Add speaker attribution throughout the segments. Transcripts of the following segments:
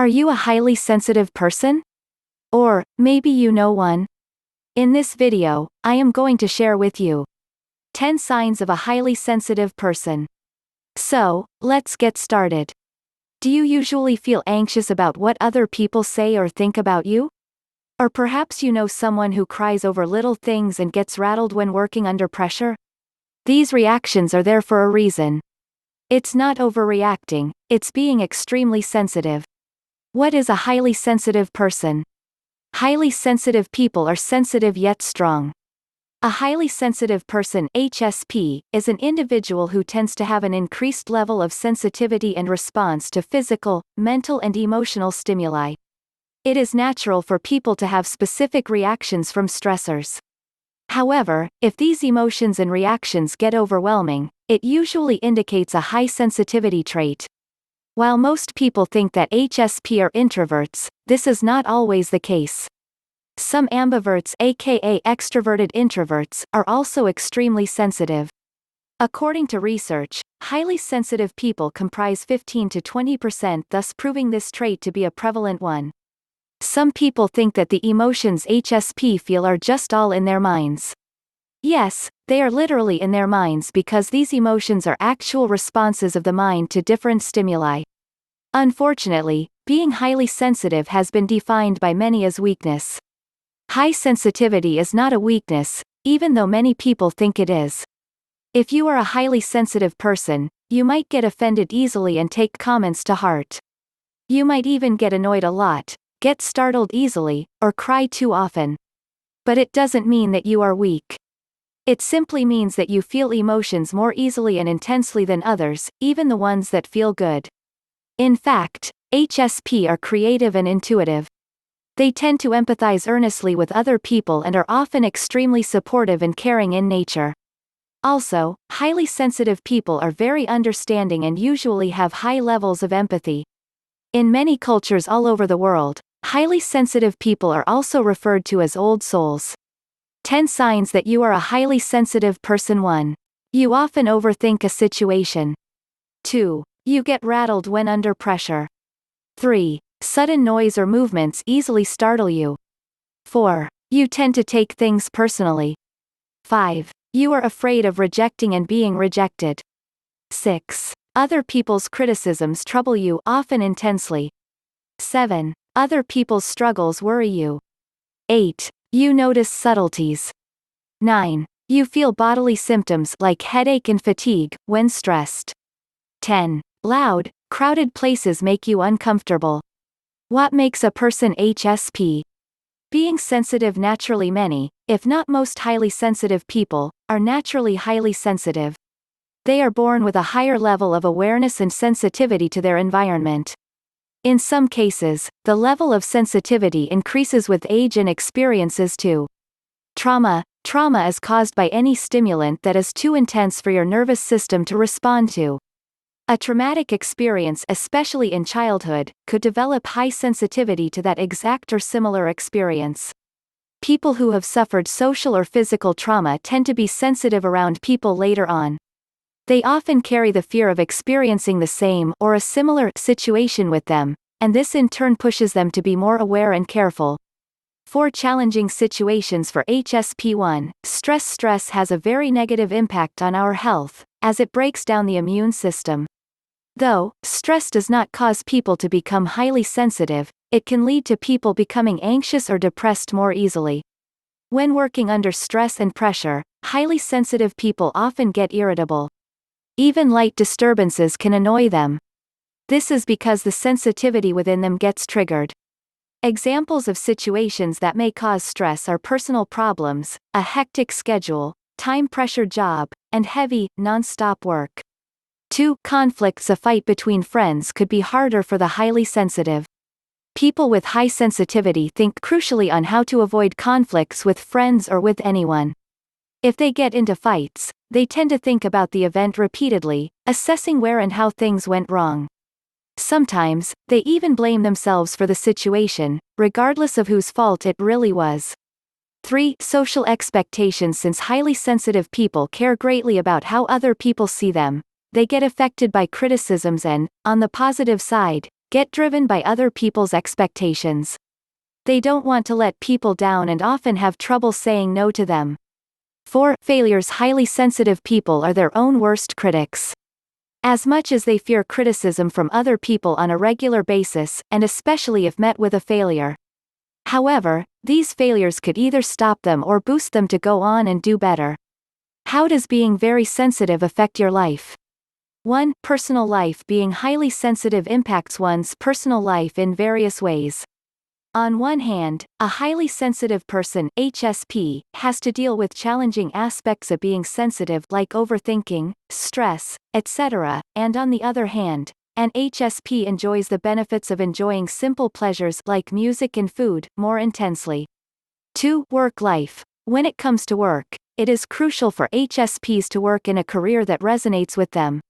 Speaker 1: Are you a highly sensitive person? Or, maybe you know one? In this video, I am going to share with you 10 signs of a highly sensitive person. So, let's get started. Do you usually feel anxious about what other people say or think about you? Or perhaps you know someone who cries over little things and gets rattled when working under pressure? These reactions are there for a reason. It's not overreacting, it's being extremely sensitive. What is a highly sensitive person? Highly sensitive people are sensitive yet strong. A highly sensitive person, HSP, is an individual who tends to have an increased level of sensitivity and response to physical, mental and emotional stimuli. It is natural for people to have specific reactions from stressors. However, if these emotions and reactions get overwhelming, it usually indicates a high sensitivity trait. While most people think that HSP are introverts, this is not always the case. Some ambiverts, aka extroverted introverts, are also extremely sensitive. According to research, highly sensitive people comprise 15 to 20%, thus proving this trait to be a prevalent one. Some people think that the emotions HSP feel are just all in their minds. Yes, they are literally in their minds because these emotions are actual responses of the mind to different stimuli. Unfortunately, being highly sensitive has been defined by many as weakness. High sensitivity is not a weakness, even though many people think it is. If you are a highly sensitive person, you might get offended easily and take comments to heart. You might even get annoyed a lot, get startled easily, or cry too often. But it doesn't mean that you are weak. It simply means that you feel emotions more easily and intensely than others, even the ones that feel good. In fact, HSP are creative and intuitive. They tend to empathize earnestly with other people and are often extremely supportive and caring in nature. Also, highly sensitive people are very understanding and usually have high levels of empathy. In many cultures all over the world, highly sensitive people are also referred to as old souls. 10 signs that you are a highly sensitive person. 1. You often overthink a situation. 2. You get rattled when under pressure. 3. Sudden noise or movements easily startle you. 4. You tend to take things personally. 5. You are afraid of rejecting and being rejected. 6. Other people's criticisms trouble you, often intensely. 7. Other people's struggles worry you. 8. You notice subtleties. 9. You feel bodily symptoms like headache and fatigue when stressed. 10. Loud, crowded places make you uncomfortable. What makes a person HSP? Being sensitive naturally. Many, if not most highly sensitive people, are naturally highly sensitive. They are born with a higher level of awareness and sensitivity to their environment. In some cases, the level of sensitivity increases with age and experiences too. Trauma is caused by any stimulant that is too intense for your nervous system to respond to. A traumatic experience, especially in childhood, could develop high sensitivity to that exact or similar experience. People who have suffered social or physical trauma tend to be sensitive around people later on. They often carry the fear of experiencing the same or a similar situation with them, and this in turn pushes them to be more aware and careful. 4 challenging situations for HSP. 1. Stress has a very negative impact on our health, as it breaks down the immune system. Though stress does not cause people to become highly sensitive, it can lead to people becoming anxious or depressed more easily. When working under stress and pressure, highly sensitive people often get irritable. Even light disturbances can annoy them. This is because the sensitivity within them gets triggered. Examples of situations that may cause stress are personal problems, a hectic schedule, time-pressured job, and heavy, non-stop work. 2. Conflicts. A fight between friends could be harder for the highly sensitive. People with high sensitivity think crucially on how to avoid conflicts with friends or with anyone. If they get into fights, they tend to think about the event repeatedly, assessing where and how things went wrong. Sometimes, they even blame themselves for the situation, regardless of whose fault it really was. 3. Social expectations. Since highly sensitive people care greatly about how other people see them, they get affected by criticisms and, on the positive side, get driven by other people's expectations. They don't want to let people down and often have trouble saying no to them. 4. Failures. Highly sensitive people are their own worst critics. As much as they fear criticism from other people on a regular basis, and especially if met with a failure. However, these failures could either stop them or boost them to go on and do better. How does being very sensitive affect your life? 1. Personal life. Being highly sensitive impacts one's personal life in various ways. On one hand, a highly sensitive person, HSP, has to deal with challenging aspects of being sensitive like overthinking, stress, etc., and on the other hand, an HSP enjoys the benefits of enjoying simple pleasures like music and food more intensely. 2. Work life. When it comes to work, it is crucial for HSPs to work in a career that resonates with them.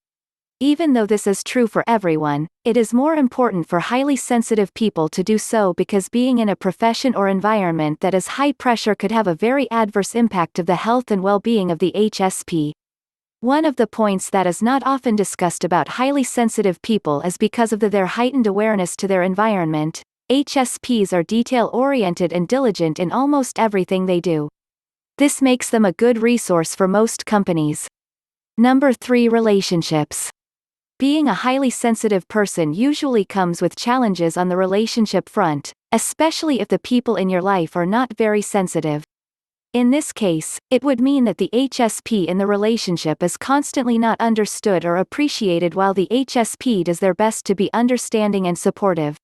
Speaker 1: Even though this is true for everyone, it is more important for highly sensitive people to do so because being in a profession or environment that is high pressure could have a very adverse impact of the health and well-being of the HSP. One of the points that is not often discussed about highly sensitive people is because of their heightened awareness to their environment. HSPs are detail-oriented and diligent in almost everything they do. This makes them a good resource for most companies. Number 3. Relationships. Being a highly sensitive person usually comes with challenges on the relationship front, especially if the people in your life are not very sensitive. In this case, it would mean that the HSP in the relationship is constantly not understood or appreciated while the HSP does their best to be understanding and supportive.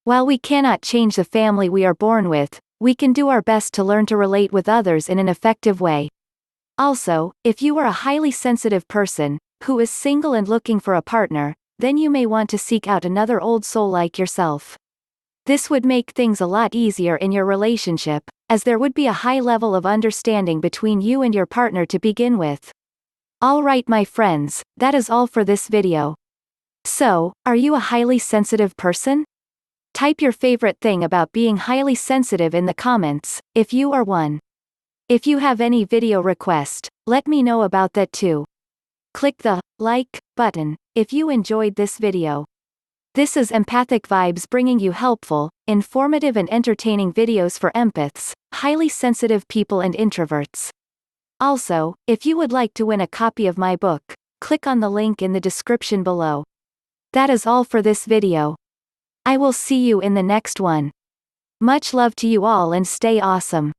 Speaker 1: While we cannot change the family we are born with, we can do our best to learn to relate with others in an effective way. Also, if you are a highly sensitive person, who is single and looking for a partner, then you may want to seek out another old soul like yourself. This would make things a lot easier in your relationship, as there would be a high level of understanding between you and your partner to begin with. Alright my friends, that is all for this video. So, are you a highly sensitive person? Type your favorite thing about being highly sensitive in the comments, if you are one. If you have any video request, let me know about that too. Click the like button if you enjoyed this video. This is Empathic Vibes bringing you helpful, informative and entertaining videos for empaths, highly sensitive people and introverts. Also, if you would like to win a copy of my book, click on the link in the description below. That is all for this video. I will see you in the next one. Much love to you all and stay awesome.